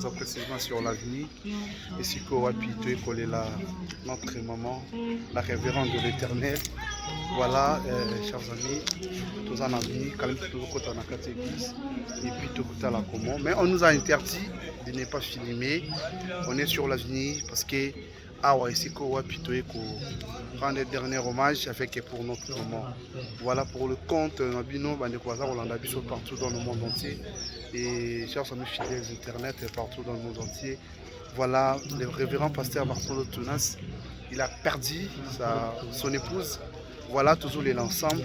plus précisément sur l'avenir. Et si Kowapito est notre maman, la révérende de l'Éternel. Voilà, chers amis, tous en avenir, quand même tout le côté en église, et puis tout côté à la commune. Mais on nous a interdit de ne pas filmer. On est sur l'avenir parce que Awa ici Kowapito est rendre les derniers hommages avec pour notre maman. Voilà pour le compte Nabino Bandekwaza Rolanda Biso partout dans le monde entier. Et chers amis fidèles internet partout dans le monde entier. Voilà le révérend pasteur Marcelo Tunas. Il a perdu son épouse. Voilà, toujours l'ensemble,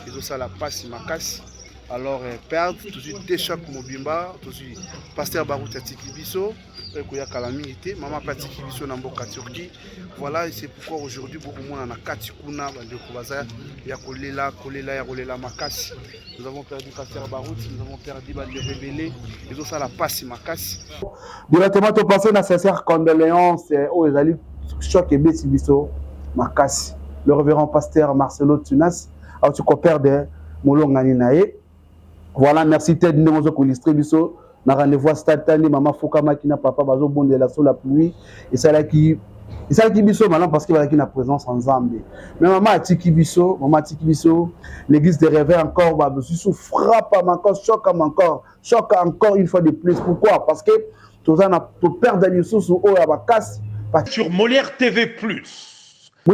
ils ont ça la passe, ma casse. Alors, perdre, toujours des chocs Mobimba, toujours pasteur Barou Tatiki Biso, Koya Calamité, maman Patiki Biso Namboka Turquie. Voilà, et c'est pourquoi aujourd'hui, beaucoup de monde en a Katikuna, Yakolela Makasi. Nous avons perdu pasteur Barou, nous avons perdu les rebelles, ils ont ça la passe, ma casse. Directement, tu passes une sincère condoléance aux alliés choc et Bessi Biso, Makasi. Le révérend pasteur Marcelo Tunas, tu compères de Moulongani Nae. Voilà, merci Ted Ndemozo Koulistre Biso. Na rendez-vous Statani, Maman Fouka Makina, Papa Bazo Bonde la sous la pluie. Et ça là qui Biso maintenant parce qu'il va y a présence en Zambie. Mais Maman Atiki Biso, l'église des rêves encore, bah, sous frappe encore, choc encore une fois de plus. Pourquoi? Parce que tout ça n'a tout perdre des sous ou à casse. Sur Molière TV+. Je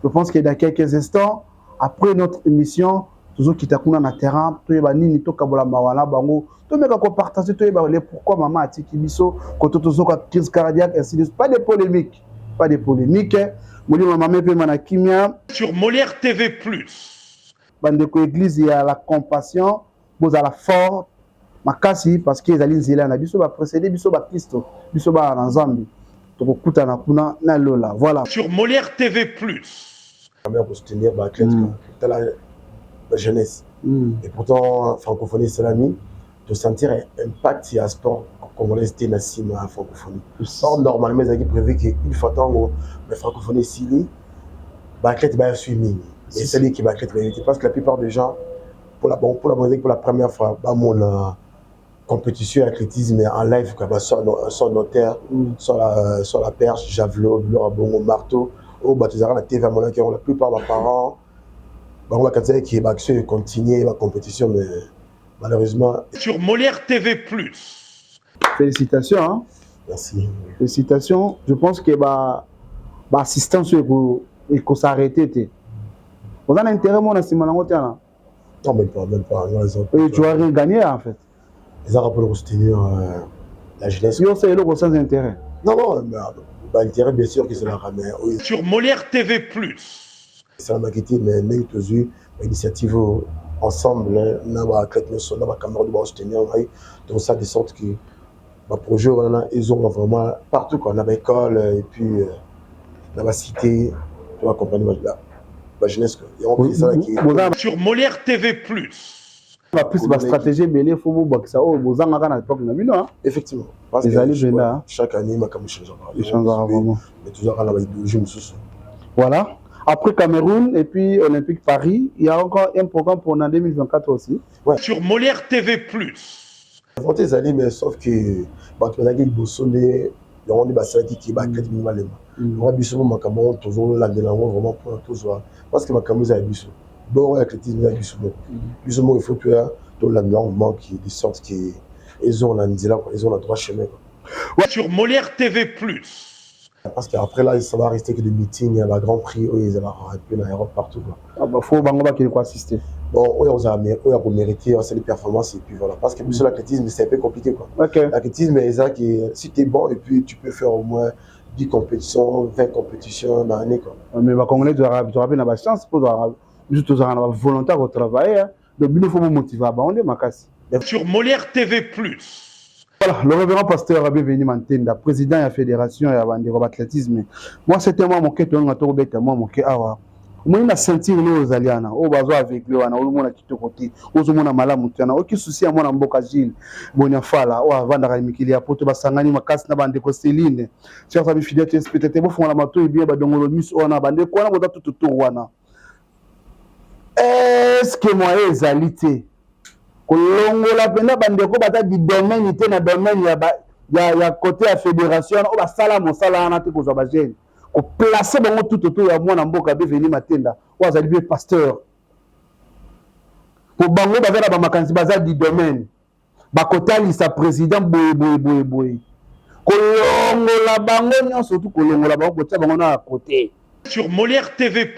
pense que dans quelques instants, après notre émission, toujours qui t'a na terrain, tu es nini to kabola mawala bango, tu mets qu'on partage tu es pourquoi maman a tiki biso, quand tu as crise cardiaque, ainsi de suite. Pas de polémique. Mouli maman pe manakimia. Sur Molière TV+. Bandeko église il y a la compassion, vous à la force, makasi parce qu'ils allaient zéla na biso ba précédé biso ba Christo, biso ba en Zambie. Voilà. Sur Molière TV+. Pour soutenir la jeunesse. Et pourtant, francophonie, c'est l'ami, de sentir un impact à sport congolais, c'était Nassim à francophonie. Or, normalement, ils ont prévu qu'une fois tant que la francophonie s'il Baclette va suivre. Et c'est lui qui va créer parce que la plupart des gens, pour la première fois, mon compétition athlétisme en live sur notaire, sur la perche, javelot, le marteau, au bâtiment la TV à mon la plupart des parents, qui va continuer la compétition, mais malheureusement. Sur Molière TV+. Félicitations. Hein? Merci. Félicitations. Je pense que l'assistance est qu'on s'arrête. Vous avez intérêt, mon assistant, non, même pas. Et tu vas rien gagner en fait. Ils ont rappelé pour soutenir la jeunesse. Ils c'est le sans intérêt. Non, mais intérêt, bien sûr, qu'ils se la ramènent. Sur Molière TV+. C'est la maquette, mais nous tous eu l'initiative ensemble, nous avons camarades de soutenir. Donc, ça, de sorte que le projet, ils ont vraiment partout, quoi. Dans l'école, et puis dans la cité, pour accompagner la jeunesse. Sur Molière TV+. Plus la stratégie, mais il faut que ça effectivement. Parce que chaque année, il changera vraiment. Mais toujours à la voilà. Après Cameroun et puis Olympique Paris, il y a encore un programme pour en 2024 aussi. Ouais. Sur Molière TV+. Avant tes années, mais sauf que il y a des bassins qui battent minimalement. On a besoin de Macamon, toujours là de l'angle vraiment pour tous voir. Parce que Macamon a besoin. Bon, l'athlétisme a besoin. Plus ou moins, il faut que tout la langue qui de sorte qu'ils ont le droit chemin. Ouais. Sur Molière TV+. Parce qu'après là, ça va rester que des meetings, il y a un grand prix, ils vont un aéroport partout. Il faut qu'il faut assister. Bon, on a mérité, c'est les performances et puis voilà. Parce que sur l'athlétisme, c'est un peu compliqué. L'athlétisme, si tu es bon et puis tu peux faire au moins 10 compétitions, 20 compétitions dans l'année. Mais les Congolais doivent avoir la chance pour avoir volontaire au travail. Donc, il faut vous motiver à bander ma casse. Sur Molière TV+. Voilà, le révérend pasteur Rabé Veni Mantenda, président de la fédération de l'athlétisme. Moi, c'était moi mon quête, moi mon quête. Moi, il a senti les Aliana, au bazo avec le Wana, au monde qui te côté, au monde Malamutana, au qui souci à mon Mboka Gilles, Boniafala, au Vandara Mikilia, Poto Basangani, Makas, Nabande Costeline. Chers amis fidèles, peut-être vous font la mato et bien, Badongolomus, on a bandé, quoi, on a tout Wana. Est-ce que moi, les alité? kolongola pena bandeko bata di domaine te na domaine ya côté ya fédération o basala mosala wana te kozwa bagene koplace bango tout autour ya mwana mboka beveni matenda oyo azali be pasteur po bango baza na bamakanisi baza di domaine bakotalisa président boye kolongola bango nyonso surtout kolongola bango kotia bango na côté sur Molière TV+.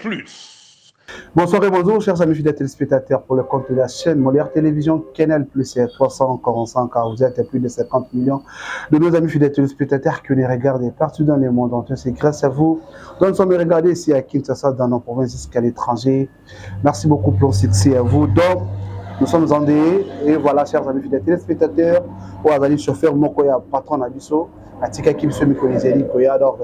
Bonsoir et bonjour, chers amis fidèles téléspectateurs, pour le compte de la chaîne Molière Télévision, Canal Plus, 345, car vous êtes plus de 50 millions de nos amis fidèles téléspectateurs qui nous regardent partout dans le monde entier. C'est grâce à vous. Nous sommes regardés ici à Kinshasa, dans nos provinces jusqu'à l'étranger. Merci beaucoup pour le succès à vous. Donc, nous sommes en DE, et voilà, chers amis fidèles téléspectateurs, pour aller chauffeur Mokoya, patron Nabiso, Atika Kibso Mikonizeli Koya, alors.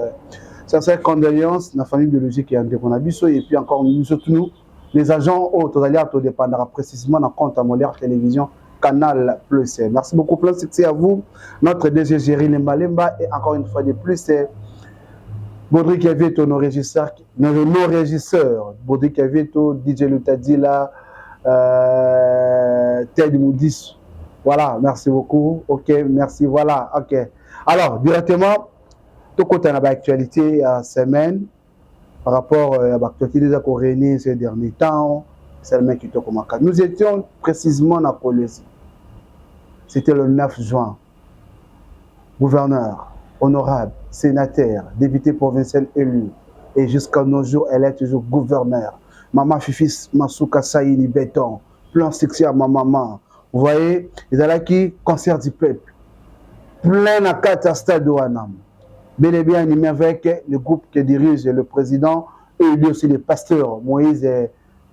Sincère condoléances la famille biologique et André Bonabiso et puis encore surtout nous, les agents autres tout dépendra précisément dans compte à Molière Télévision Canal Plus. Merci beaucoup, plein de succès à vous. Notre DG Géry Lemba et encore une fois de plus, Baudric Avieto, nos régisseurs, Baudric Avieto, DJ Lutadila, Ted Moudis. Voilà, merci beaucoup. Ok, merci, voilà, ok. Alors, directement, tout côté de l'actualité à semaine par rapport à l'actualité des accords réunis ces derniers temps, c'est le mec qui te commence. Nous étions précisément à Polésie. C'était le 9 juin. Gouverneur, honorable, sénateur, député provincial élu. Et jusqu'à nos jours, elle est toujours gouverneur. Maman Fifis Masuka Saïni Béton. Plan succès à ma maman. Vous voyez, ils ont qui concert du peuple. Plein à 4 stades de Wanam. Bel et bien animé avec le groupe que dirige le président et lui aussi le pasteur Moïse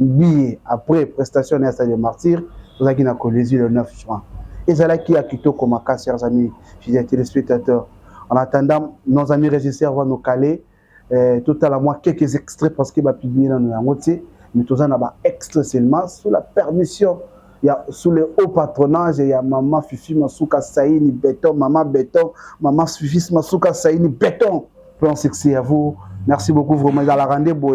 Bié après prestation d'un stade de martyr, nous avons Colésie le 9 juin. Et c'est là qui a quitté comme cas, chers amis, fidèles téléspectateurs. En attendant, nos amis régisseurs vont nous caler tout à la mois quelques extraits parce qu'il va publier dans nos moitié, mais tout ça n'a extrait seulement sous la permission. Il y a sous le haut patronage, il y a maman Fifi Masuka Saïni Béton, maman Fifi Masuka Saïni Béton. Plan succès à vous. Merci beaucoup vraiment dans la rendez-vous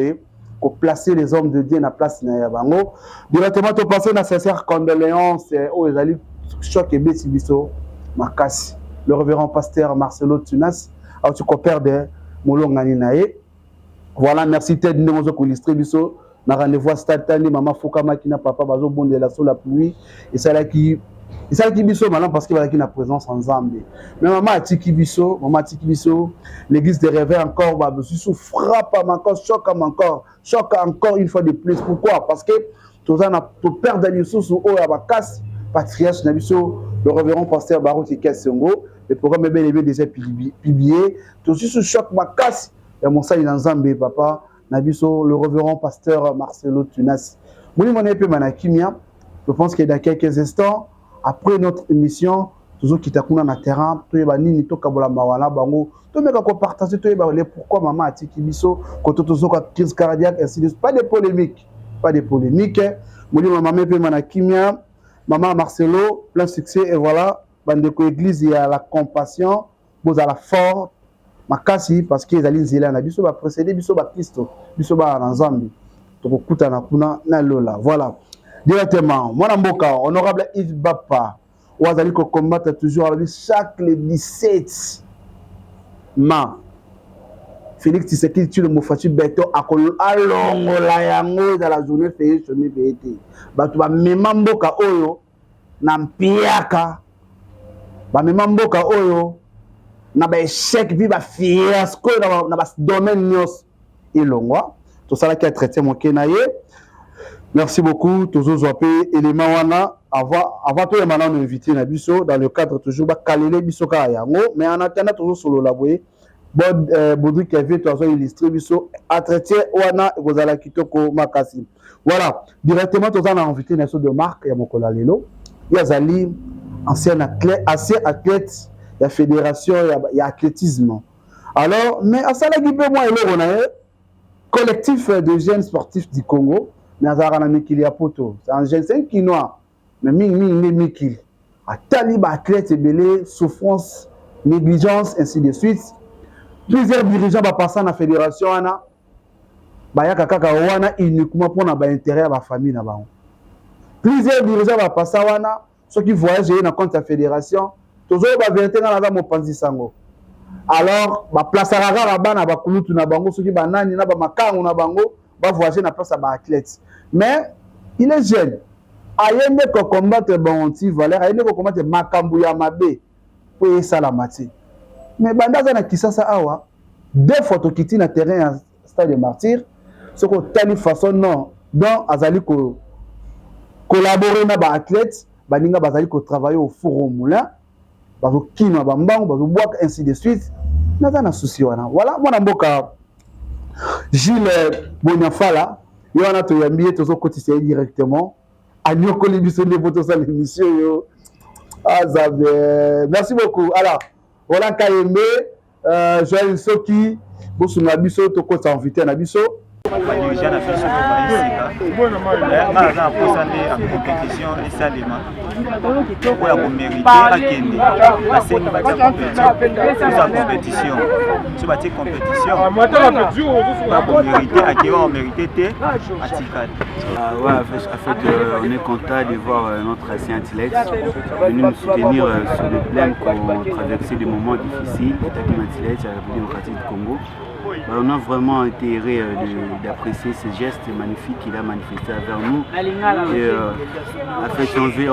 pour placer les hommes de Dieu dans la place na Yabango. Directement to passer na sincère condoléances aux ali choc et betibiso makasi. Le révérend pasteur Marcelo Tunas a tu coopère de Molongani nae. Voilà, merci Ted Ndemozo ko illustré biso. Na rendez-vous stade tani maman Fouka Makina papa bazo bondela sous la pluie et ça là qui biso maintenant parce qu'il va qui na présence en Zambie. Mais maman Tiki biso, l'église des rêves encore ba sous frappe encore choc encore une fois de plus. Pourquoi? Parce que tout ça na to perdre les sous au ya bakas patriarche na biso le révérend pasteur Baruti Kessengo, le programme est bien déjà publié, tout sous choc makas ya mon sali dans Zambie papa. Nabiso, le révérend pasteur Marcelo Tunas. Je pense que dans quelques instants, après notre émission, toujours qui t'a connu dans le terrain, tu vas ni to kabola mawana bango, tu mets quoi partager, tu vas aller pourquoi maman a tiki biso, quand tu as crise cardiaque, ainsi de suite. Pas de polémique. Maman pe manakimia, maman Marcelo, plein succès et voilà, bandeko église il y a la compassion, vous à la force. Makasi parce qu'ils allaient zéla na biso ba précédé biso ba Christo biso ba na Zambie to kokuta na kuna na lola voilà directement mwana mboka honorable Yves Bapa wazali ko combattre toujours avec chaque le 17 ma Félix Tshisekedi tu le Mofachi Beto akolo alongola yango dans la journée fériée chemin BT batu ba mema mboka oyo na mpiaka ba mema mboka oyo na ba échec vi ba fiasco na ba domaine nyos ilongwa tout ça là qui a traité mon kenaye. Merci beaucoup toujours zoapé élément wana avant tout maintenant nous inviter na biso dans le cadre toujours ba kalele biso ka yango mais en attendant toujours solo la boye Baudric Avieto a illustré biso a traité wana kozala kitoko makasi voilà directement tout ça on a invité na so de marque ya mokola lelo yazali ancien athlète la fédération, il y a athlétisme. Alors, mais à ça, moi, il y a un collectif de jeunes sportifs du Congo. C'est un jeune quinois, mais Mikil. À Talib, athlète, souffrance, négligence, ainsi de suite. Plusieurs dirigeants vont passer dans la fédération. Uniquement pour l'intérêt de la famille. Plusieurs dirigeants vont passer ceux qui voyagent dans le compte de la fédération, toujours la vérité dans la mopanzi sango. Alors, ba place à la bana ba kulutu na bango, ceux qui banani na ba makango na bango, ba voyager na place à ba athlète. Mais il est jeune. Ayende ko combattre bonti valeur, ayende ko combattre makambu ya mabe pour ça la mati. Mais bandaza na kisasa awa, deux photos qui na terrain stade de martyr, ce ko telle façon non, donc azali ko collaborer na ba athlète, baninga bazali ko travailler au four au moulin. Bazo kino bambango bazo boire ainsi de suite naza na souci wana voilà mwana mboka Gilles Boniafala yo wana to yambiye tozo kotisa directement anyokoli biso les photos à l'émission yo azabe merci beaucoup alors voilà Kayembe Joël Soki bosunga biso to kota invité na biso déjà na biso na posane en compétition et salima pour la mériter à Kenya la scène va compétition sur la compétition on mériter à Kenya on mériter à Tikal. Ouais, en fait on est content de voir notre ancien athlète venir nous soutenir sur les plaines qui ont traversé des moments difficiles attaquer l'athlète à la République démocratique du Congo. On a vraiment été heureux d'apprécier ces gestes magnifiques qu'il a manifestés envers nous. Et, en fait, on veut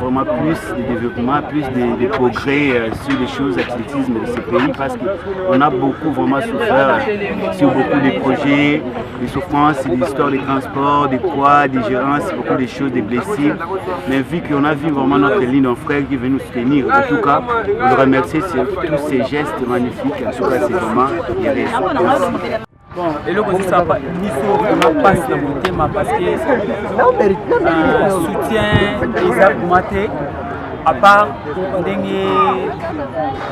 vraiment plus de développement, plus de progrès sur les choses d'athlétisme de ce pays parce qu'on a beaucoup vraiment souffert sur beaucoup de projets, des souffrances, l'histoire des transports, des poids, des gérances, beaucoup de choses, des blessures. Mais vu qu'on a vu vraiment notre ligne, nos frères qui veulent nous soutenir, en tout cas, on le remercie sur tous ces gestes magnifiques. En tout cas, c'est vraiment bon, et le côté ça pas on passe la montée parce que soutien Isaac Maté à part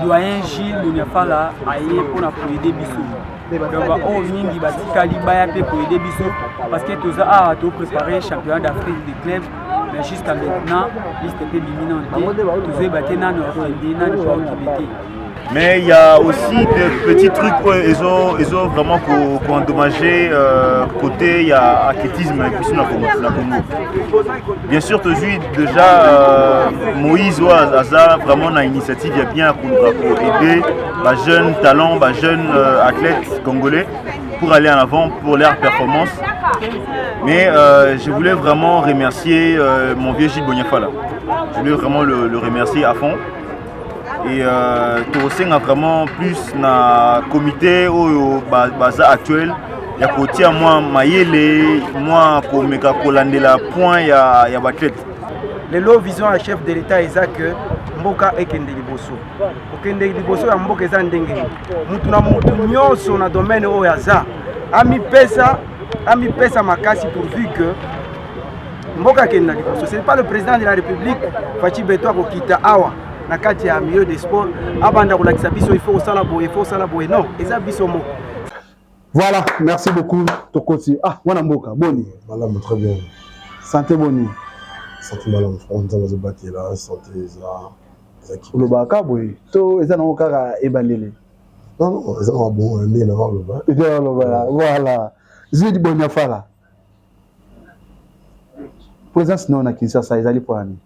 doyen Gilles Boniafala aye pour aider biso donc au mingi batikali baya pe pour aider biso parce que tous a préparé le championnat d'Afrique des clubs mais jusqu'à maintenant liste est imminente tous batté na no mais il y a aussi des petits trucs ils ont vraiment endommagé côté il y a athlétisme et puis la Congo. Bien sûr toujours déjà Moïse Aza vraiment une initiative il y a bien pour aider les jeunes talents, les jeunes athlètes congolais pour aller en avant pour leur performance. Mais je voulais vraiment remercier mon vieux Gilles Boniafala. Je voulais vraiment le remercier à fond. Et Toroseng a vraiment plus na comité au baza actuel. Il y a côté à moi Mayele, moi komeka kolandela point ya athlète. Les lots vision à chef de l'État Isaac mboka ekende liboso. Okende liboso ya mboka eza ndenge. Mutu na mutu nyonso na domaine o yaza. Ami pesa makasi pourvu que mboka ekende liboso. Ce n'est pas le président de la République Fachi Beto ko kita awa. Na kati ya milieu des sports abanda kolakisa biso il faut sala boye non eza biso mo. Voilà, merci beaucoup Tokoti. Ah, wana mboka boni. Madame très bien. Santé boni. Santé madame, on va se battre là, santé ça qui. Le baka boy. To eza na kaka ebandele. Non, eza na bon né na le bas. Et voilà. Zidi Boniafala. Présence non na Kinshasa ezali pour ani.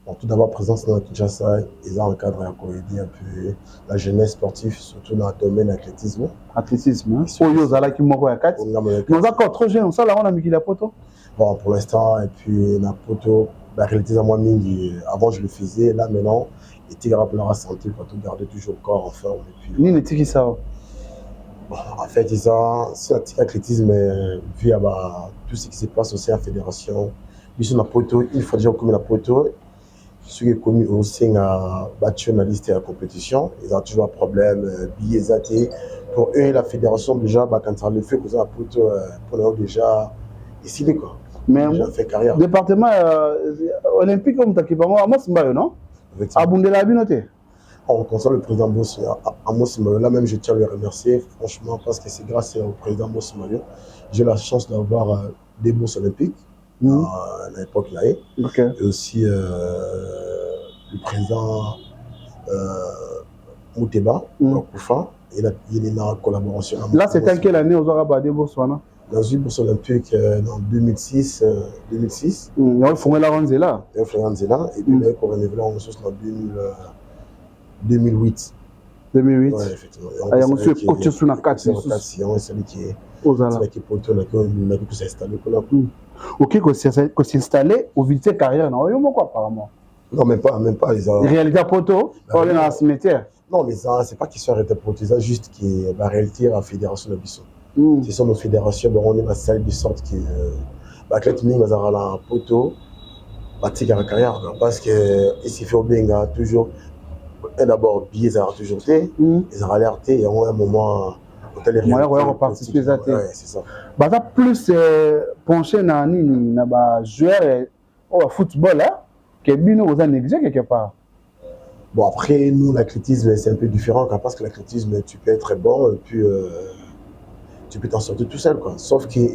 Bon, tout d'abord, présence dans Kinshasa, ils ont un cadre à aider un peu la jeunesse sportive, surtout dans le domaine de l'athlétisme. Athlétisme, hein? Pour eux, qui m'ont à 4. Nous avons encore trop jeunes, ça là, on a mis la poto. Bon, pour l'instant, et puis la poto, la réalité, moi, avant je le faisais, là maintenant, et tu rappelles la santé, pour tout garder toujours le corps en forme. Ni ne tiki ça. Bon, en fait, ils ont, sur l'athlétisme, vu tout ce qui se passe aussi à la fédération, ils sont la poto, il faut dire comme la poto. Ceux qui sont connus au sein battu la liste de la compétition, ils ont toujours un problème, billets athées. Pour eux, la fédération, déjà, quand ça le fait, ils ont pour eux déjà décidé quoi. Mais déjà fait carrière. Département olympique, comme tu as dit, Amos Mbayo, non? Abundela Abinote. On concerne le président Amos Mbayo. Là même, je tiens à le remercier, franchement, parce que c'est grâce au président Amos Mbayo. J'ai la chance d'avoir des bourses olympiques. À l'époque là et aussi le président Mouteba Koufa il est en collaboration là c'était en quelle année aux Arabes des Botswana Dans une bourse olympique en 2006. 2006. On fait la Ranzela. On fait la Ranzela. Et puis, on a renouvelé en 2008. 2008. Oui, effectivement. Il y a monsieur coach sur la 4. C'est celui qui est. C'est qui pour toi, qui s'est installé. Ok, qu'on s'est installé au vite carrière. Non, il y a quoi apparemment? Non, même pas. Les réalités à Poto, on est dans le cimetière. Non, mais ça, c'est pas qu'ils sont arrêtés pour ça, juste qui est la réalité à la fédération de Bissau. Ce sont nos fédérations, on est dans la salle de sorte que l'athlète Ming a la Poto, bâti la carrière. Parce que ici, fait au Benga, toujours, d'abord, billets, ils ont toujours été, ils ont alerté, et à un moment, on a participé à ça. C'est ça. Bah, ça plus penché dans les joueurs au football, que Bino vous a négligé quelque part. Bon, après, nous, l'athlétisme, c'est un peu différent, parce que l'athlétisme, tu peux être très bon, et puis tu peux t'en sortir tout seul, quoi. Sauf qu'il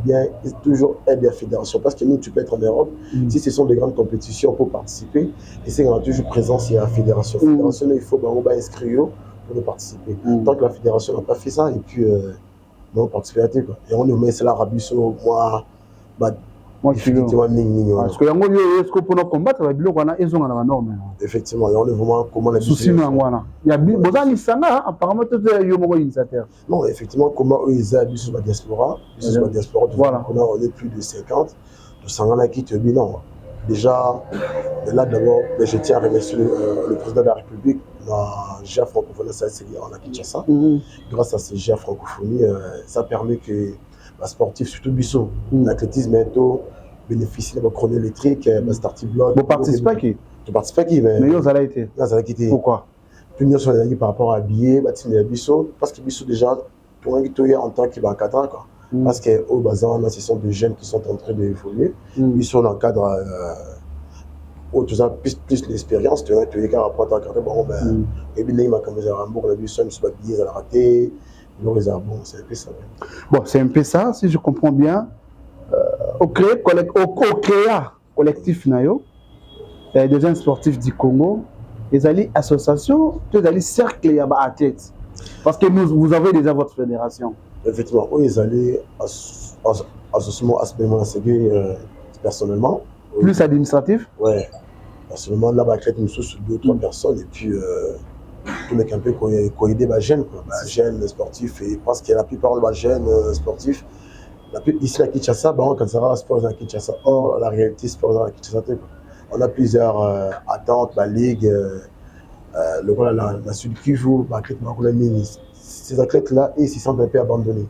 bien toujours aider la fédération, parce que nous, tu peux être en Europe, si ce sont des grandes compétitions pour participer, et c'est toujours présence, il y a la fédération. La fédération, il faut inscrire pour nous participer. Tant que la fédération n'a pas fait ça, et puis, on participe à quoi. Et on nous met, c'est l'Arabie Saoudite, moi, parce que pour nous combattre, ils ont la norme. Effectivement, on est vraiment comment la souci. Il y a besoin de ça, apparemment, tout est initiateur. Non, effectivement, comment eux ils habitent sur la diaspora. Sur la diaspora, on est plus de 50. Tout ça, on a quitté bilan. Déjà, là d'abord, je tiens à remercier le président de la République, la GIA francophonie, on a quitté ça. Grâce à ces GIA francophonie, ça permet que les sportifs, surtout Bissau, l'athlétisme bientôt bénéficie de la chrono électrique, de starting block. Vous participez à qui? Tu participes à qui? Mais vous allez été. Pourquoi? Tout le monde par rapport à billets, Bissau, parce que Bissau déjà, tout le monde est en tant qu'il va 4 ans. Parce qu'au bazar, ce sont des jeunes qui sont en train d'évoluer. Ils sont dans le cadre où tu as plus l'expérience. Tu as un rapport à ta carte. Et puis, il m'a comme ça, on a vu ça, je ne suis pas billets à la rater. Bon, c'est un peu ça. Bon, c'est un peu ça, si je comprends bien. Au CREA collectif, il y a des jeunes sportifs du Congo, ils allaient association, ils allaient cercle et athlètes. Parce que vous avez déjà votre fédération. Effectivement, oui, ils allaient association personnellement. Plus administratif? Oui. Personnellement, là, athlète, nous sommes 2 ou 3 personnes, et puis tous les campés qui ont aidé les jeunes, jeunes sportifs, et parce que la plupart des jeunes sportifs, ici à Kinshasa, quand ça va, sport à Kinshasa. Or, la réalité, sport à Kinshasa, on a plusieurs attentes, la Ligue, la Sud Kivu, ces athlètes-là, ils se sentent un peu abandonnés.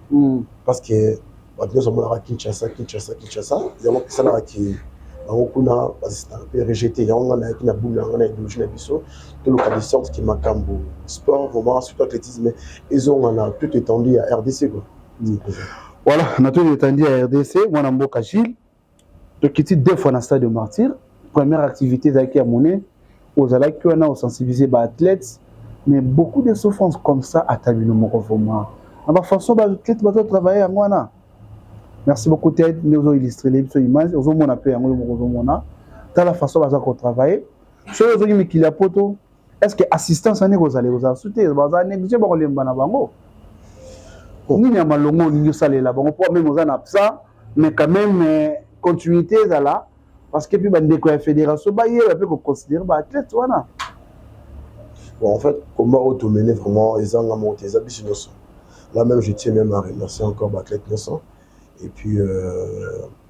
Parce que nous sommes à Kinshasa, il y a ça là qui c'est un peu rejeté. Il y a une boule, tout le cas de sorte qui m'a cambo. Sport, vraiment, surtout l'athlétisme, ils ont tout étendu à RDC. Voilà, on a tout étendu à RDC. Moi, je suis Gilles. Je suis 2 fois dans le stade de Martyr. Première activité, c'est à Moné. Aux alliés, on a sensibilisé les athlètes. Mais beaucoup de souffrances comme ça, à Tabino Mokoforma. De la façon, les athlètes vont travailler à moi. Merci beaucoup, Ted. Nous avons illustré les images. Nous avons appelé à moi. Dans la façon dont on travaille. Si vous avez mis qu'il y a poto, est-ce que l'assistance est vous allez vous ajouter? Vous allez négliger les banabangos. Nous n'y a pas longo, nous allons là. On peut même vous en ça, mais quand même, continuité là. Parce que puis, la fédération, il peut considérer les athlètes. Bon, en fait, comment auto-mener vraiment les gens à monter les habits sur nos sons. Là même, je tiens même à remercier encore l'athlète Nesson. Et puis,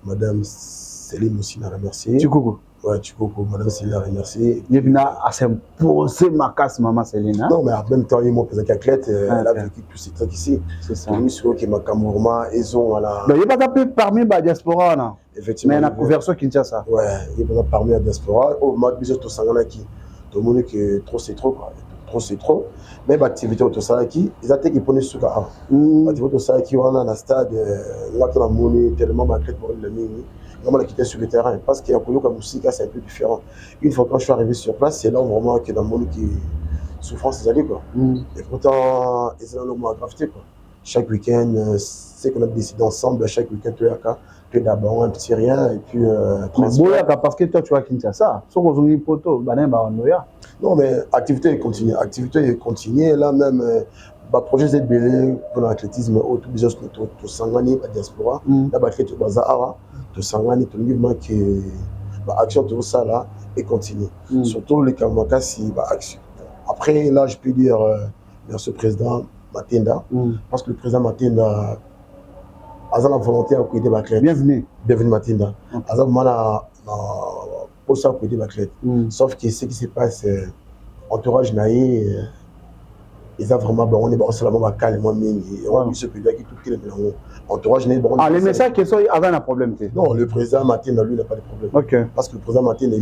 Madame Céline aussi l'a remercié. Tchoukou. Ouais, Tchoukou, Madame Céline l'a remercié. Il y a à s'imposer ma casse, Maman Céline. Non, mais en même temps, il m'a posé qu'athlète. Elle a vécu tous ces trucs ici. C'est ça. Les missions qui m'a camourma, ils ont à la. Il n'y a pas d'appui parmi la diaspora, non? Effectivement. Mais la couverture Kinshasa. Ouais, il y a pas parmi la diaspora. Au moins, bisous, tout ça, qui. Tout le monde qui trop, c'est trop, quoi. Trop, c'est trop. Mais l'activité au Tosalaki, ils ont été qui prenaient ce cas. L'activité au Tosalaki, on a un stade, là, on a monnaie tellement malgré pour le mini. On a quitté sur le terrain parce qu'il y a un comme musique, c'est un peu différent. Une fois que je suis arrivé sur place, c'est là vraiment que dans le monde qui souffrance des allées, quoi. Et pourtant, ils ont le moins graveté, quoi. Chaque week-end, c'est qu'on a décidé ensemble, chaque week-end, tu es d'abord un petit rien et puis parce que toi tu vas Kinshasa, sauf qu'on a une poteau, non mais activité est continue là même projet ZBL pour l'athlétisme au tout business to sangani à diaspora la athlète bazara to sangani to livement que action tout ça là et continue surtout les Kamakasi action. Après là je peux dire merci au président Matinda parce que le président Matinda a la volonté à cuider l'athlète. Bienvenue Matinda. A mala pour ça cuider l'athlète. Sauf que ce qui se passe entourage naïe ils ont vraiment on est seulement calme moi on se peut dire qu'il tout le entourage naïe les messages qui sont avant un problème. Non, le président Matinda lui n'a pas de problème. Parce que le président Matinda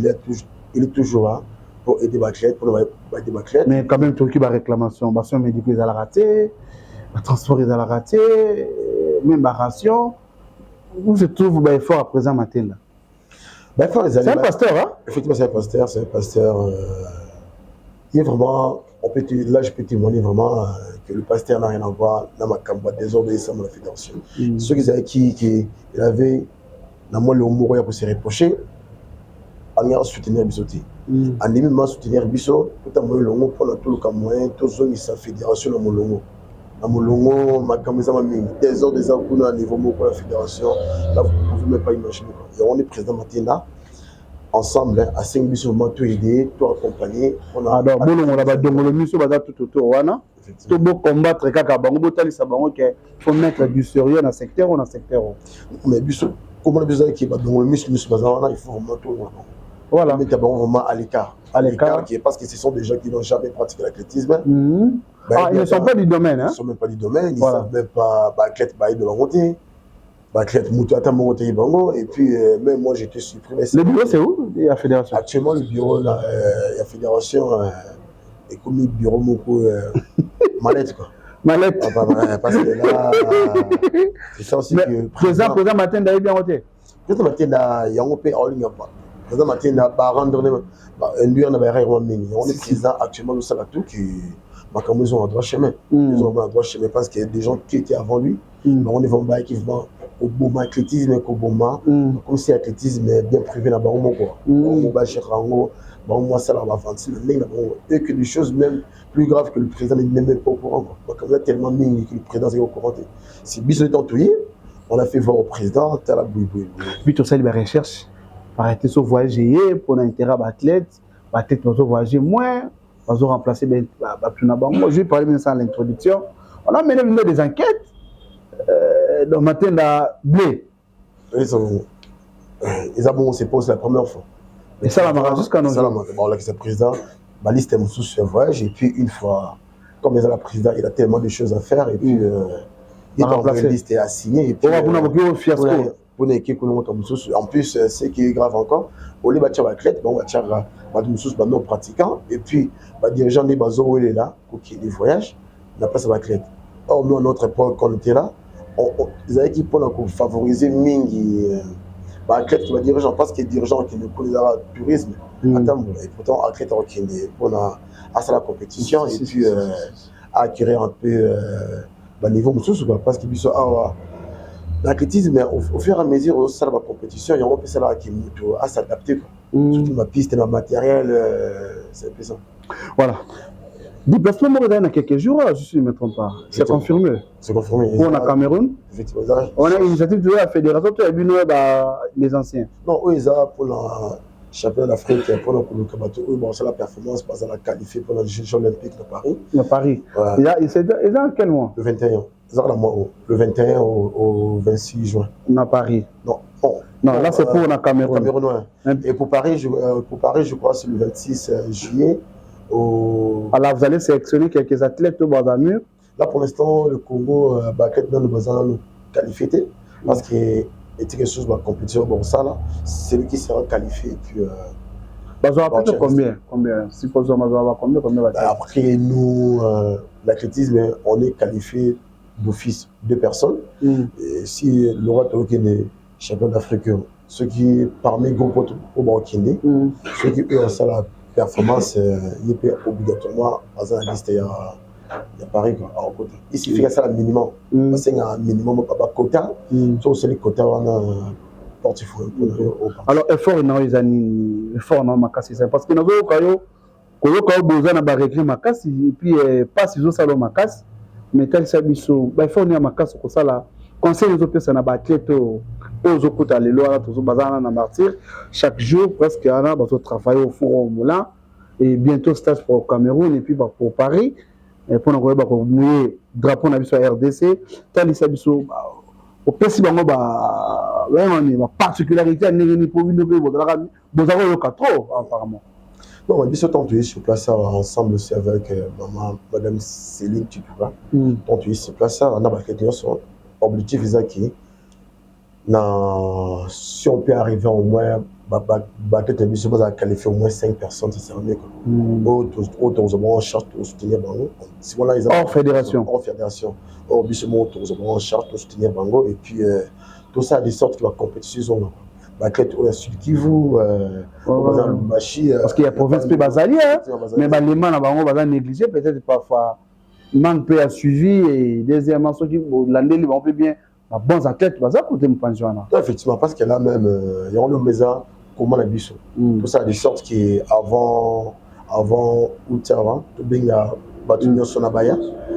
il est toujours là pour aider l'athlète pour aider l'athlète. Mais quand même tout qui va réclamation médicale ils ont raté, le transport ils ont raté, même la ration. Où se trouve fort à présent Matinda? C'est un pasteur, hein? Effectivement, c'est un pasteur. Il est vraiment, là je peux témoigner vraiment que le pasteur n'a rien à voir dans ma campagne désobéissance de la fédération. Ceux qui avait, dans moi, le mot pour se reprocher, on a soutenir Bissoté. On a même soutenir Bissot, tout à l'heure, le mot pour tout le cas moyen, tout ce qui sa fédération dans mon longo. Dans mon longo, ma campagne, des ordres des accords à niveau pour la fédération, là vous ne pouvez même pas imaginer. Et on est président Matinda. Ensemble, à 5 bisous, tout aider, tout accompagner. Alors, bon, on a donc le mission tout autour, tout beau combattre, il faut mettre du sérieux dans le secteur ou dans le secteur. Mais comment le besoin qui va dans le mission, il faut vraiment tout. Voilà. Mais vraiment à l'écart. Parce que ce sont des gens qui n'ont jamais pratiqué l'athlétisme. Ils ne sont pas du domaine. Ils ne sont même pas du domaine, ils ne savent même pas athlète de la montée. Et puis, même moi, j'étais supprimé. Le bureau, c'est où, la fédération? Actuellement, le bureau, la fédération est comme le bureau beaucoup mallette, quoi. Mallette. Parce que là, c'est ça aussi que. Président Matinda est bien voté. Président Matinda, il y a un peu en ligne. Président Matinda, rendre lui, on avait réellement mis. On est président actuellement, nous sommes tout qui. Ils ont un droit chemin. Ils ont un droit chemin parce qu'il y a des gens qui étaient avant lui. On est vraiment équipement au bon athlétisme et au bon comme si l'athlétisme est bien privé là-bas au quoi. On va chercher moi ça là va vendre et que des choses même plus graves que le président n'est même pas au courant. Comme là tellement mis que le président est au courant. Si Bissot est entouré, on a fait voir au président tel puis tout ça il va recherche arrêter ce voyager pour l'intérêt à l'athlète, peut-être nous voyager moins. On va remplacer moi je vais parler de ça à l'introduction. On a mené des enquêtes dans Matinda blé. Ils ont se pose la première fois. Et ça va jusqu'à nos jours. Bon là que c'est président, ma liste est sous ce voyage et puis une fois comme il a la président, il a tellement de choses à faire et puis il a une liste à signer et puis en plus ce qui est grave encore au lieu de athlète on va faire nos pratiquants et puis dirigeant des bateaux où il est là pour qu'il y ait des voyages la place à l'athlète. Or nous à notre époque quand on était là ils avaient qui pour favoriser mingi athlète qui va dirigeant parce qu'il y a des dirigeants qui ne connaissent pas le tourisme et pourtant athlète qui est pour la compétition et puis acquérir un peu niveau parce qu'il l'athlétisme, au fur et à mesure où ça va compétition, il y a un peu ça qui à s'adapter. Surtout ma piste et ma matériel, c'est pesant. Voilà. Déplacement il y a quelques jours, je ne me trompe pas. C'est confirmé. C'est confirmé. On a Cameroun. On a une initiative de la fédération, tu as vu les anciens. Non, eux, ils ont pour le championnat d'Afrique, pour le c'est la performance, parce qu'on a qualifié pour les Jeux olympiques de Paris. De Paris. Ils ont quel mois? Le 21. Le 21 au 26 juin. On a Paris. Non, là c'est pour la Cameroun. Et pour Paris, je crois que c'est le 26 juillet. Alors vous allez sélectionner quelques athlètes au Bazamur. Là pour l'instant, le Congo dans le Bazamur qualifié parce que il y a quelque chose de la compétition. Bon, ça là, c'est lui qui sera qualifié. Et puis, combien? Supposons combien après nous, l'athlétisme, on est qualifié d'office 2 personnes. Et si le roi est champion d'Afrique, ceux qui parmi groupes au Burkina, ceux qui ont ça la performance, il peut obligatoirement passer la liste. Il y a Paris à côté. Ici, il faut ça le minimum. Parce qu'il y a un minimum de quota. C'est les quotas on a portefeuille. Alors effort dans les années, effort dans ma casse parce que nous avons besoin de réécrire ma casse et puis pas si au salon ma casse. mais talisa biso il faut venir makasi ko sala conseil les opesa na batlet aux okuta lelo ala tozo bazana na martyr chaque jour presque ana bazo travailler au four au moulin et bientôt stage pour le Cameroun et puis pour Paris et pour nous ko mouiller drapeau na biso RDC talisa biso opesi bango ba vraiment ba particularité ni pour une peu bozako yoka trop apparemment. Non, on dit ce temps tu es sur place ensemble aussi avec maman, madame Céline Tupura. Quand tu es sur place, on a quelqu'un son objectif est si on peut arriver au moins, peut-être qualifier au moins 5 personnes, ça serait mieux. Autant en charge pour soutenir Bango. Si voilà, hors fédération. Hors fédération. Hors bisement, en charge pour soutenir Bango. Et puis, tout ça a des sortes qui va compétition. Baklet au sud Kivu parce qu'il y a province peu basali mais les man na bango baza négligé peut-être parfois manque peu a suivi et deuxièmement ceux qui landeli vont bien bons athlètes baza côté mpanjwana effectivement parce que là même il y a le mesa comment la biso tout ça de sorte qui avant août avant tout bien battu sur la baya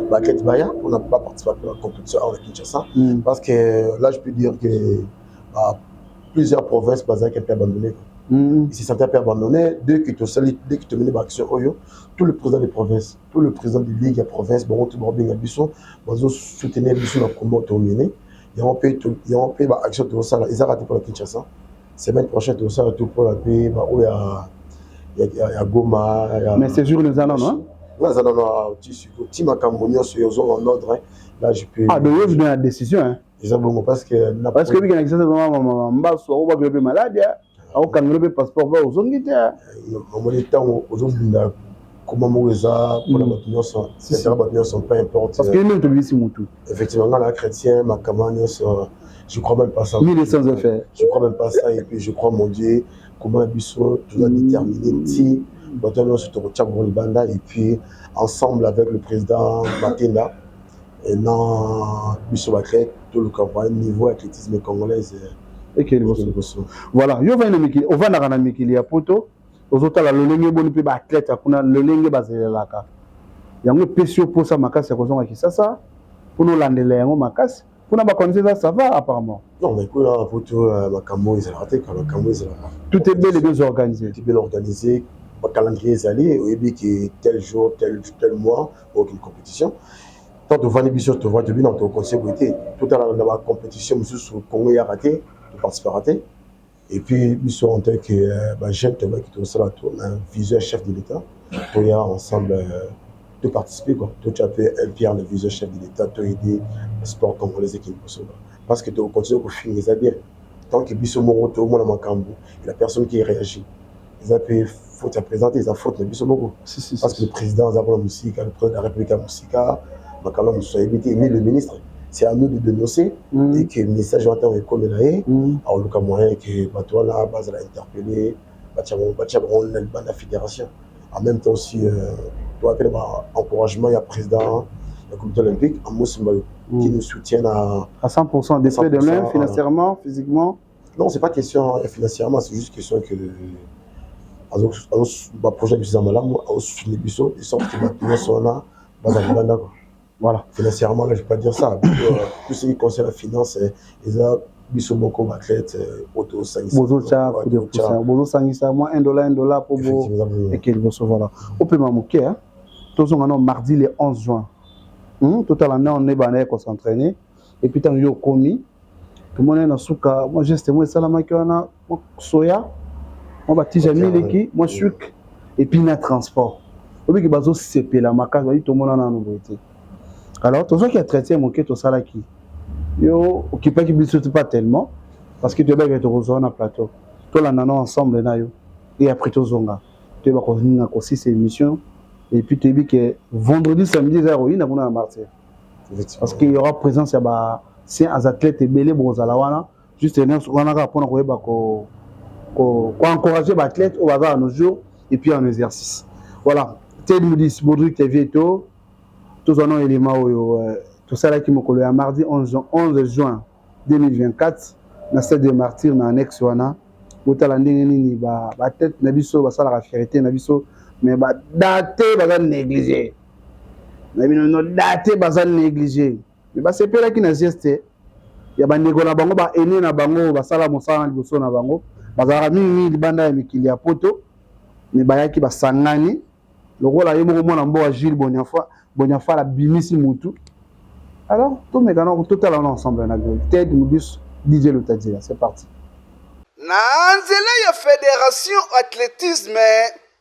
Baklet baya on n'a pas participé à la compétition en Kinshasa parce que là je peux dire que plusieurs provinces basées qui étaient abandonnées. Ils se sentaient abandonnés. Dès que tu menais l'action, tout le président des provinces, tout le président des ligues de province, tout le monde a soutenu Bissou dans le combat terminé. Ils ont payé l'action de ça. Ils ont raté pour la Kinshasa. Semaine prochaine, tout ça, tout pour la paix. Il y a Goma. Mais c'est jour nous allons, non? Oui, nous allons. Si ma Cambonien est en ordre, là je peux. Ah, donc je donne la décision. Parce que il y a des malades, au Cameroun, le passeport va aux zones qui comment pour la bâtiment sont pas importants. Parce que même tu ici Moutou. Effectivement, la chrétien, ma campagne, je crois même pas ça. 1100 effets. Je crois même pas ça et puis je crois mon Dieu comment Bissau tu dois déterminer petit bâtiment sur ton Tchabou Banda et puis ensemble avec le président Matinda et non Bissau Bakret tout le campagne niveau athlétisme congolais et que voilà yo va on va na mikili ya poto ozotala lolenge boni pe ba athlète kuna lolenge bazelelaka yango pesio posa makasi ya kozonga kisasa pour nous landela yango makasi kuna ba connaître ça va apparemment non mais kuna poto makambo ils raté quand makambo ils tout est bel et bien organisé tout est bien organisé le calendrier est allé au début qui tel jour tel mois aucune compétition. Tant de Vanny Bissau, tu vois, tu viens dans ton conseil beauté. Tout à l'heure, dans la compétition, monsieur, sur le Congo, il a raté, tu participes à rater. Et puis, Bissau, en tant que jeune, tu vois, qui te reçoit un viseur chef de l'État, tu as ensemble de participer, quoi. Tu as fait Pierre, le viseur chef de l'État, tu as aidé le sport congolais qui est possible. Parce que tu continues pour finir les bien. Tant que Bissau, mon retour, mon Makambo, et la personne qui réagit, ils ont fait faute à présenter, ils ont faute de Bissau, mon parce que le président Zabon Moussika, le président de la République Moussika, ni le ministre, c'est à nous de dénoncer et que le message va être comme il est. Alors, le cas moyen que Batouana base l'a interpellé, la fédération. En même temps aussi, doit faire encouragement, il y a le président du comité olympique, qui nous soutiennent à 100%, des frais de main, financièrement, physiquement. Non, c'est pas question financièrement, c'est juste question que le projet de Zamala, on soutient les buissons, ils sortent que sont là, voilà. Financièrement, là, je ne vais pas dire ça. Tout ce qui concerne la finance, ils ont mis beaucoup athlètes, auto sangisa. Bozo sangisa, moins $1 pour vous. Et qu'il vous voilà. Au peut m'amouquer, hein. Tous on a mardi le 11 juin. Total année, on est bané qu'on s'entraîner. Et puis, tant que commis, tout le monde est dans souka. Moi, justement, c'est la maquillana, soya. Moi, baptise Jamileki, moi, sucre. Et puis, na transport. Au lieu que bazo CP la macasse, tout le monde en a nouveauté. Alors, tout ça qui a traité mon quai, tout ça là qui. Yo, qui pas qui ne pas tellement, parce que tu vas être au zone à plateau. Tout là, nous ensemble là, et après tout zonga. Tu vas continuer à aussi ces émissions. Et puis tu dis que vendredi, samedi, héroïne, on a marché. Parce qu'il y aura présence, il y a des athlètes et belé bozalawana. Juste on a rapport à encourager les athlètes au hasard à nos jours et puis en exercice. Voilà. Tel nous dit Baudric TV tout. Tous en éléments, tout ça là qui m'a collé à mardi 11 juin 2024, dans le stade de Martyrs, dans l'annexe Wana, où tu as la tête, Nabiso, ça la fierté, Nabiso, mais daté, négligé. na bino date baza négligé mais basepelaki na geste ya bandeko na bango baene na bango basala mosala na liboso na bango bazalaka mingi libanda ya mikili ya poto me bayaki basangani lokola ye moko mwana mboka Jules Boniafala bimisi mutu alors tomekana totala ensemble na Ted Moudus DJ Lotadila c'est parti na nzela ya fédération athlétisme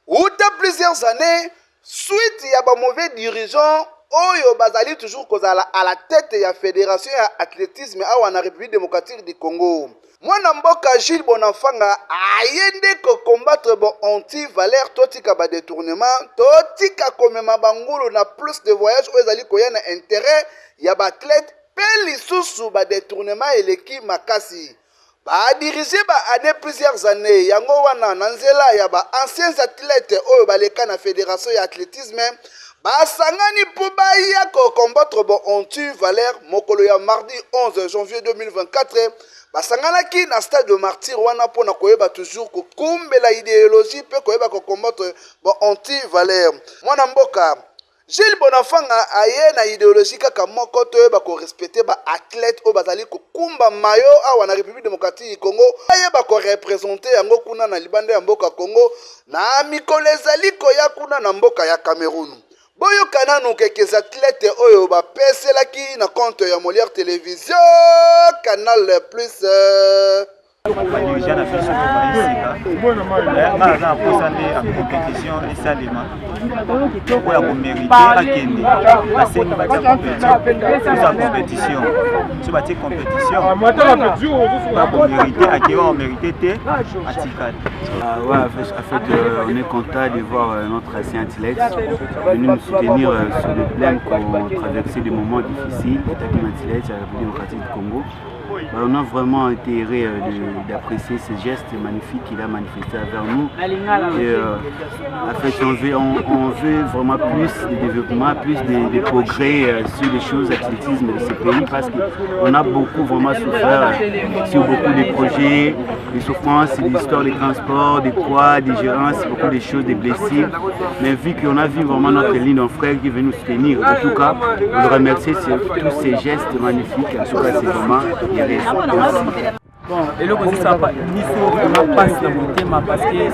uta plusieurs années suite ya ba mauvais dirigeants oyo bazali toujours kozala à la tête ya fédération ya athlétisme awa na République démocratique du Congo. Mwana mboka Jules Bonafanga ayende ko combattre bon anti-valeur totika ba détournement totika komema bangulu na plus de voyages oyo ezali koya na intérêt ya ba athlète pe lisusu ba détournement eleki makasi. Ba dirigé ba année plusieurs années yango wana na nzela ya ba anciens athlètes oyo baleka na fédération ya athlétisme basangani po baya ko combattre bon anti-valeur mokolo ya mardi 11 janvier 2024 basanganaki na stade de martyr wana pona koyeba toujours ko kumbela idéologie pe koyeba ko combattre bon anti-valeur. Mwana mboka Jules Bonafanga aye na idéologie kaka moko toyeba ko respecter ba athlète o bazali ko kumba mayo awa na République démocratique du Congo ayeba ko représenter yango kuna na libanda ya mboka Congo na mikolo ezali koya kuna na mboka ya Cameroun. Boyo kananu quelques athlètes oyo ba peselaki na compte ya Molière Télévision Canal Plus badirigant na biso baisika baza aposane en compétition esalema oya komérite akende basengi batia compétition so batie compétition bakomérite akewa omérite te atikali. En fait, on est content de voir notre ancien athlète venu nous soutenir sur le plan qu'on traversait des moments difficiles. Taki Matilette, la République démocratique du Congo. On a vraiment été heureux d'apprécier ces gestes magnifiques qu'il a manifestés envers nous. Et, en fait, on veut vraiment plus de développement, plus de progrès sur les choses athlétisme de ce pays parce qu'on a beaucoup vraiment souffert sur beaucoup de projets, des souffrances, de l'histoire des transports, des poids, des gérances, beaucoup de choses, des blessures. Mais vu qu'on a vu vraiment notre ligne de frère qui veut nous soutenir, en tout cas, on le remercie sur tous ces gestes magnifiques. En tout cas, c'est vraiment bon, eloko ezosala biso vraiment mpasi na motema parce que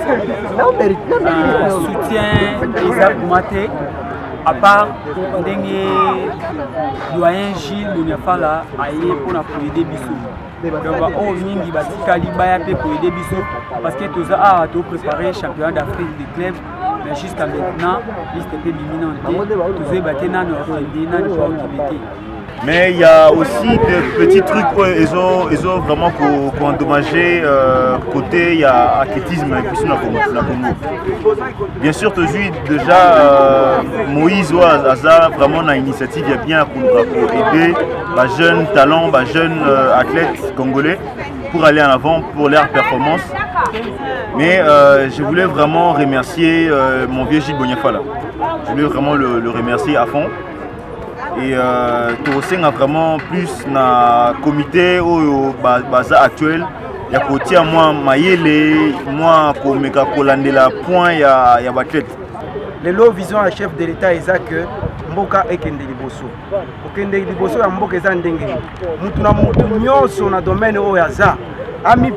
soutien eza kuma te à part ndenge doyen Jules Boniafala aye mpona koyede biso donc baoyo mingi batikali baya mpe koyede biso parce que toza awa topréparé championnat d'Afrique des clubs mais jusqu'à maintenant liste mpe bimina te tozoyeba te nani okende nani po okibe te. Mais il y a aussi des petits trucs ils ont vraiment endommagé côté il y a athlétisme et puis la Congo. Bien sûr aujourd'hui déjà Moïse Aza vraiment une initiative il y a bien pour aider les jeunes talents, les jeunes athlètes congolais pour aller en avant pour leur performance. Mais je voulais vraiment remercier mon vieux Jules Boniafala. Je voulais vraiment le remercier à fond. Et Toroseng a vraiment plus na comité au baza actuel ya kotia moi mayele moi komeka kolandela point ya batlet. Lelo vision à chef de l'état eza que mboka ekende liboso. Okende liboso ya mboka eza ndenge. Mutu na mutu nyonso na domaine oyo aza. Ami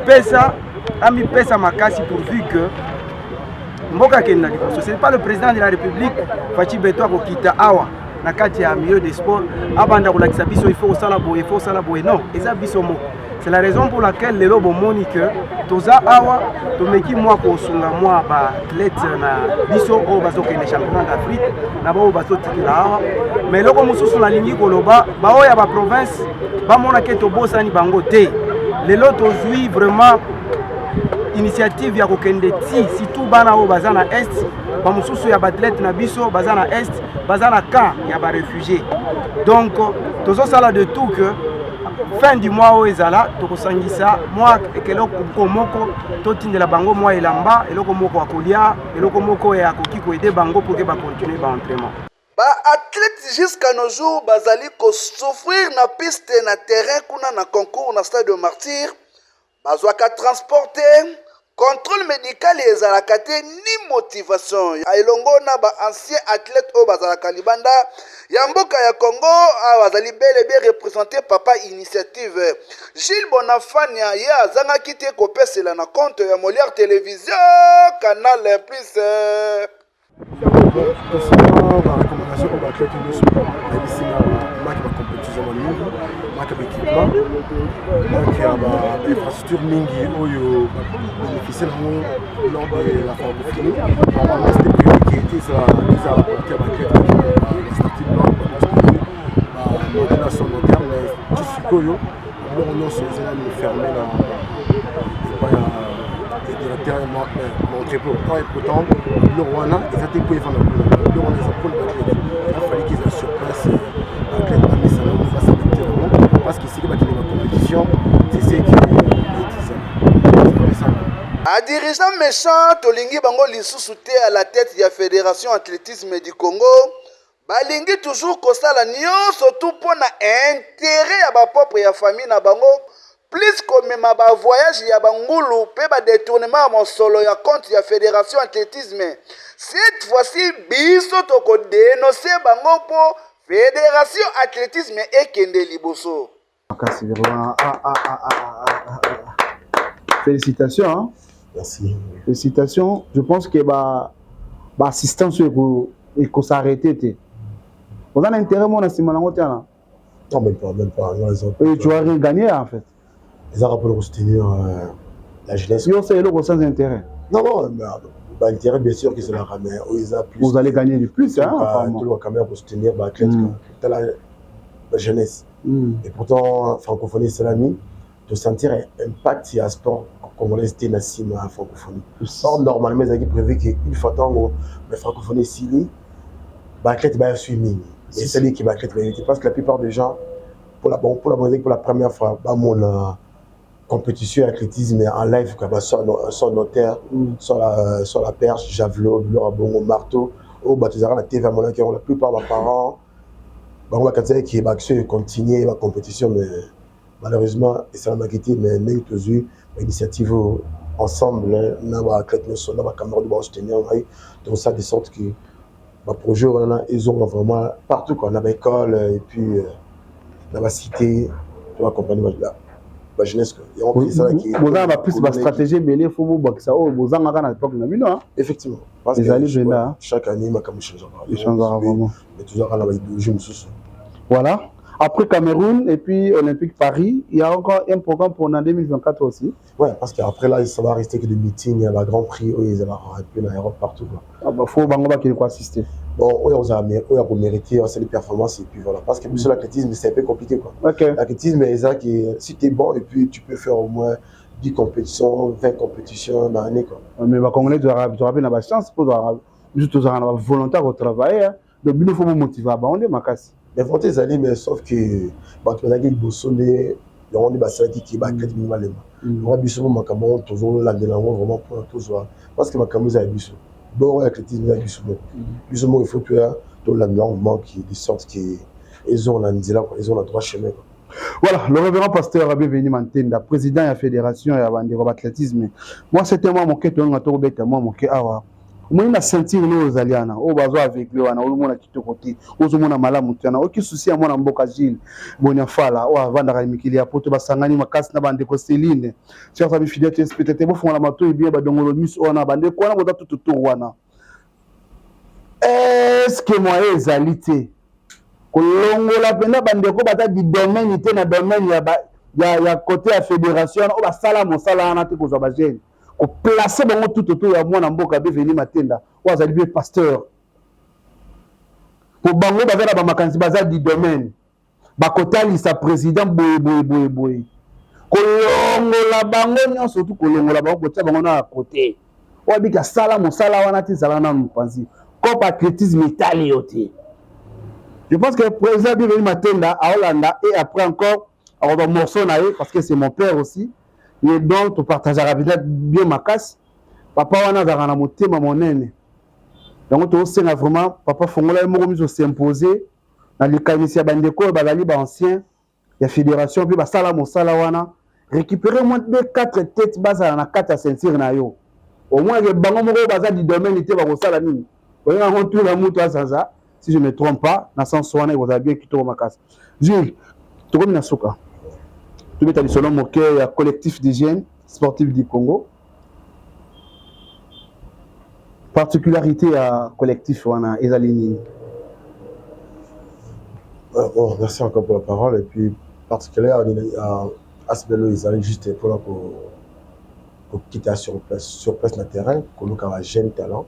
pesa makasi pourvu que mboka ekende liboso. Ce n'est pas le président de la République Fachi Beto kokita awa. Na kati ya milieu des sports abanda kolakisa biso il faut sala boye non eza biso moko. C'est la raison pour laquelle lelo bomoni que toza awa tomeki mwa kosunga mwa ba athlète na biso o bazokende championnat d'Afrique na bao bazotikila awa mais loko mususu na lingi koloba ba oya ba province ba mona ke tobosani bango te lelo tozui vraiment initiative ya kokende ti surtout bana o baza na est ba mususu ya ba athlète na biso baza na est baza na camp ya ba réfugiés donc tozo sala de tout que fin du mois o ezala tokosangisa moi ekeloko moko totindela bango moi elamba eloko moko akolia eloko moko ya koki ko aider bango pour que ba continuer ba entraînement. Ba athlète jusqu'à nos jours bazali ko souffrir na piste na terrain kuna na concours na stade de martyr bazwaka transporter contrôle médical ezalaka te ni motivation elongo na ba ancien athlète oyo bazalaka libanda ya mboka ya Congo bazali bel et bien représenté papa initiative Gilles Bonafania ye azangaki te kopesela na compte ya Molière Télévision Canal Plus recommandation pour battre tout le sport. Ici, ma compétition en ligne, ma équipement, ma infrastructure mingi oyo bénéficier lors de la francophonie. Normalement, c'était prévu que ça apporté à ma quête la statut blanc, maintenant son long terme, mais tout ce que yo, on a sur les élèves fermés dans directeur mon entrepôt et pourtant le Rwanda ils étaient pour faire le Rwanda ils pour il a fallu qu'ils aient sur place l'athlète a mis ça là on va s'adapter parce qu'ici que la compétition c'est ce qui a dirigeant méchant tolingi bango lisusu te à la tête de la fédération athlétisme du Congo balingi toujours kosala nyonso tout mpona intérêt ya bapropre ya famille na bango plus komema ba voyage ya bangulu pe ba détournement ya mosolo ya compte ya fédération athlétisme cette fois-ci biso toko dénoncer bango po fédération athlétisme ekende liboso félicitations hein? Merci félicitations je pense que ba assistance et qu'on s'arrêter vous avez intérêt mon asimanango tiana non même pas et tu vas rien gagner en fait. Ils ont rappelé pour soutenir la jeunesse. Yo c'est le sans intérêt. Non, bah, intérêt bien sûr qu'ils se la ramènent. Vous allez gagner du plus, hein. Tout le caméra pour soutenir la jeunesse. Et pourtant, francophonie, c'est l'ami de sentir un impact à sport congolais c'était Nassim à francophonie. Or normalement, ils ont prévu qu'il faut attendre mais francophonie s'il athlète va suivre. Et c'est lui qui va athlète parce que la plupart des gens pour la première fois, mon compétition athlétisme en live, sur notaire, sur la perche, javelot, le marteau, au bâtiment la TV, la plupart des parents, qui va continuer la compétition, mais malheureusement, c'est la quitté, mais nous tous eu l'initiative ensemble, nous avons athlètes, nous avons camarades de soutenir, donc ça de sorte que le projet, ils ont vraiment partout, on a l'école et puis dans la cité, tu vas comprendre la jeunesse. Vous avez plus de stratégie, mais il faut vous en à l'époque. Effectivement. Parce que chaque année, il changera vraiment. Mais toujours à la idéologie. Voilà. Après Cameroun et puis Olympique Paris, il y a encore un programme pour en 2024 aussi. Oui, parce qu'après là, ça va rester que des meetings, il y a le Grand Prix, ils vont un peu en partout. Il faut qu'il faut assister. Bon, on a mérité, c'est les performances et puis voilà. Parce que sur l'athlétisme, c'est un peu compliqué. Okay. L'athlétisme, si tu es bon et puis tu peux faire au moins 10 compétitions, 20 compétitions dans l'année. Mais les Congolais doivent avoir une chance pour avoir volontaire au travail. Donc, il faut vous motiver. On est macasse. Mais vont tes années, mais sauf que tu as des bossons, il y a des bassins qui va être minimalement. On a besoin de Macamon, toujours la délangue, vraiment pour toujours. Parce que Macamon a besoin. Bon, l'athlétisme, il y a besoin. Besoin, il faut que tout l'environnement qui de sorte qu'ils ont le droit chemin. Voilà, le révérend pasteur Rabé Veni Mantenda, président de la fédération de l'athlétisme. Moi, c'était moi, mon quête, mon quête, moi na sentir nos aliana o bazo avec le wana olumona kitokoti ozomona malamu tana oki souci ya mwana mboka Gilles Bonafala o avanda mikili ya poto basangani makasi na bande ko Céline chers amis fidèles téléspectateurs bo fonga la mato bien ba dongolo miss ona bande ko na boda tout wana est-ce que moi ezalité kolongola pena bande ko bata di domaine te na domaine ya côté ya fédération o ba sala mosala na te ko za ba jeune ko placer bango tout autour ya mwana mboka Veni Mantenda ou azali bien pasteur pour bango bazala ba makanzi bazali du domaine ba kotali sa président boy kolongola bango nyonso tout kolongola bango kotia bango na côté o bika sala mosala wana ti zala na mpanzi comme athlétisme italien yote. Je pense que le président Veni Mantenda à Hollanda et après encore à morceau naé parce que c'est mon père aussi. Et donc, tu partageras bien ma casse. Papa, on a un motema monene. Donc, tu as vraiment, papa, Fongola est mis au s'imposer. Dans le cas de Bandeko, Badali, ancien, la fédération, puis Basala, Mosala, Wana. récupérer moins de 4 têtes base à la 4 ceinture na yo. Au moins que bango moko baza du domaine était ba kosala nini. Oyo na tout la mutu azaza si je ne me trompe pas na sens wana vous avez bien kitoko makasi. Jules, to comme na soka. Tu mets ta selon mon cœur collectif d'hygiène sportif du Congo. Particularité à collectif wana ezalini. Bon, merci encore pour la parole et puis particulièrement à Asbelo ils allaient juste pour quitter sur place le terrain pour nous avoir jeune talent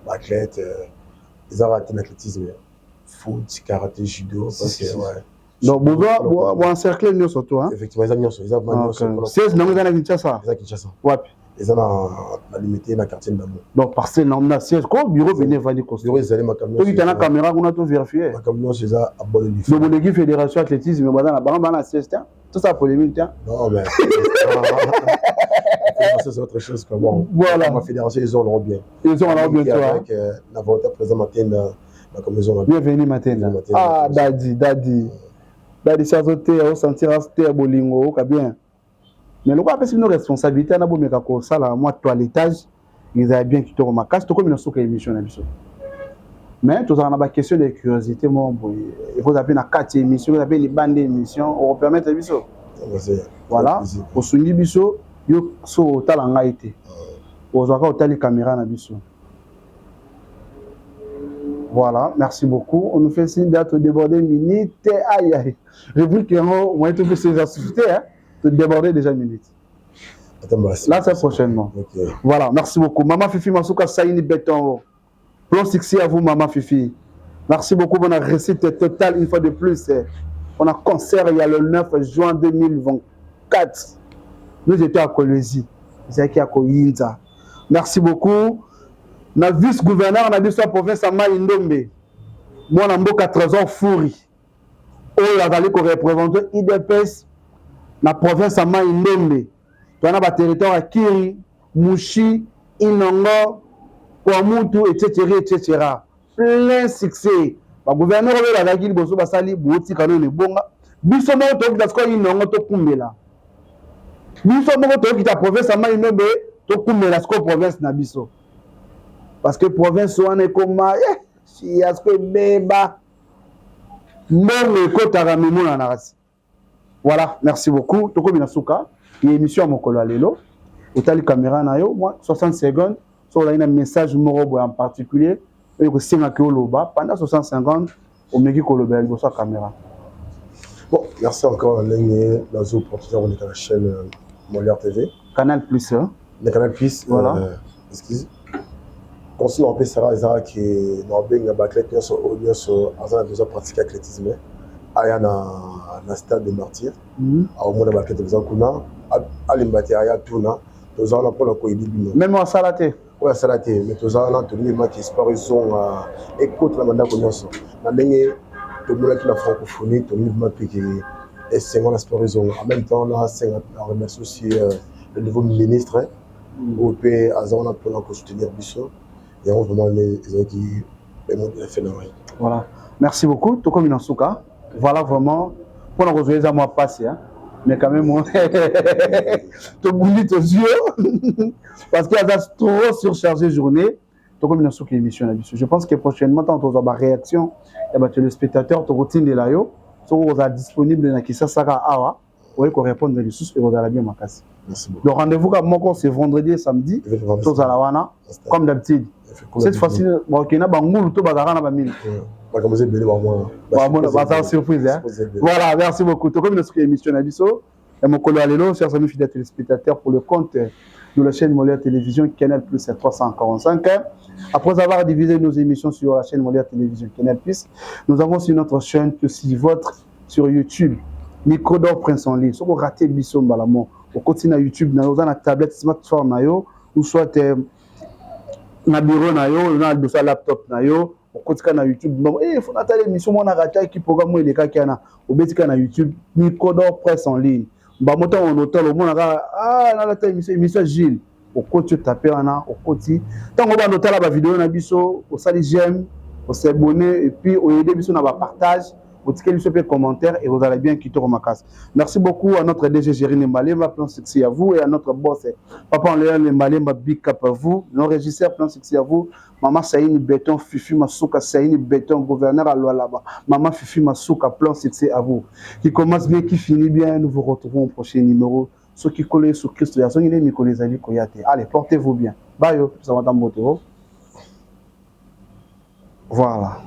athlète ils ont raté l'athlétisme foot karaté judo parce que ouais donc vous encercler nous surtout hein effectivement ils ont 16 non ils ont Kinshasa wapi ils ont la limité na quartier d'amour donc parce que non na siège quoi bureau venir vendre bureau ils allaient ma camion tu as la caméra on a tout vérifié ma camion c'est ça abonné du donc l'équipe fédération athlétisme bana siège tout ça polémique non mais c'est autre chose que bon voilà ma fédération ils ont bien avec l'avantage présent matin la commission bienvenue matin ah dadi ça sauter au sentir acheter bolingo ka bien mais le quoi parce que nos responsabilités na bomeka ko sala moi toilettage ils avaient bien quitté ma casse to comme une soka émission na biso mais tout ça on a ba question de curiosité mon boy il faut appeler na 4 émissions vous avez les bandes d'émissions on permettre biso voilà au sungi biso yo so talanga été ozaka otali caméra na biso. Voilà, merci beaucoup. On nous fait signe d'être débordé minute. Aïe aïe. Je vous dis qu'on va être plus ces activités, hein, de déborder déjà minute. Là, c'est prochainement. Okay. Voilà, merci beaucoup. Maman Fifi Masuka Saïni Béton. Bon succès à vous, Maman Fifi. Merci beaucoup. On a réussite totale une fois de plus. On a concert il y a le 9 juin 2024. Nous étions à Kolwezi. Zaki à Koyinza. Merci beaucoup. Na vice-gouverneur na biso province ya Mai Ndombe. Moi na mboka Trésor Fouri. Oyo azali ko représenter IDPS na province ya Mai Ndombe. Tona ba territoire ya Kiri, Mushi, Inongo, Kwamutu etc. Plein succès. Ba gouverneur oyo azali liboso basali boti kanone bonga. Biso mo to kita sko Inongo to kumbela. Biso mo to kita province ya Mai Ndombe to kumbela sko province na biso. Parce que province wana ekoma si asko beba mbongo ekotaka mimona na rasi. Voilà, merci beaucoup. Tokomi na suka ni émission ya mokolo lelo. Otali caméra na yo moi 60 secondes so la ina message moko en particulier et ko singa ke oloba pendant 60 secondes au meki ko loba libo sa caméra. Bon, merci encore Lengue dans une opportunité on est à la chaîne Molière TV. Canal Plus hein. Le Canal Plus voilà. Excuse. Conseil on peut savoir que Norbenga Baklet sur Azana besoin pratiquer l'athlétisme aya na stade de martyrs au moins Baklet besoin kuna alimbati aya tuna tozana pour la koyibi même en salaté ouais salaté mais tozana tout les matchs sport ils sont écoute la mandat ko nyonso na ndenge to mona la francophonie to mouvement piqué et c'est mon sport ils ont en même temps là c'est on remercie aussi le nouveau ministre au pays Azana pour la soutenir biso. Et on vraiment les qui fait voilà, merci beaucoup. Tout comme une souka. Voilà vraiment pour nous rejoindre à moi passer, hein. Mais quand même, tout bouillit aux yeux parce qu'il y a trop surchargé journée. Tout comme une souka émission. Je pense que prochainement, quand on aura réaction, et ben les spectateurs, tout routine de la yo, sont disponibles dans qui ça sera awa, pour qu'on réponde les sous et on a bien ma casse. Merci beaucoup. Le rendez-vous comme moi c'est vendredi et samedi, tous à la wana, comme d'habitude. Cette fois-ci, il y a bangoul tout bazar na bamine. Bazar surprise hein. Voilà, merci beaucoup. Tout comme notre émission na biso, et mon collègue Alelo, chers amis fidèles téléspectateurs pour le compte de la chaîne Molière Télévision Canal Plus 345. Après avoir divisé nos émissions sur la chaîne Molière Télévision Canal Plus, nous avons sur notre chaîne aussi votre sur YouTube. Micro d'or Prince en ligne. Si vous ratez biso mbalamo, au continue à YouTube, na na tablette smartphone na yo ou soit na bureau na yo na dossier laptop na yo okotika na YouTube bon faut natale émission mona rata qui programme ele ka kana obetika na YouTube Micro d'or Presse en ligne ba moto on hôtel mona na la émission Gilles okoti taper wana okoti tango ba notala ba vidéo na biso o sali j'aime o s'abonner et puis o aider biso na ba partage vous tiquez sur les commentaires et vous allez bien quitter au Makas. Merci beaucoup à notre DG Gérine Malemba, plan succès à vous, et à notre boss Papa Léon Malemba, big cap à vous, nos régisseurs, plan succès à vous, Maman Saïni Béton, Fifi Masuka, Saïni Béton, gouverneur à Loalaba, Maman Fifi Masuka, plan succès à vous. Qui commence bien, qui finit bien, nous vous retrouvons au prochain numéro. Ceux qui collent sur Christ, allez, portez-vous bien. Bye, ça va dans votre. Voilà.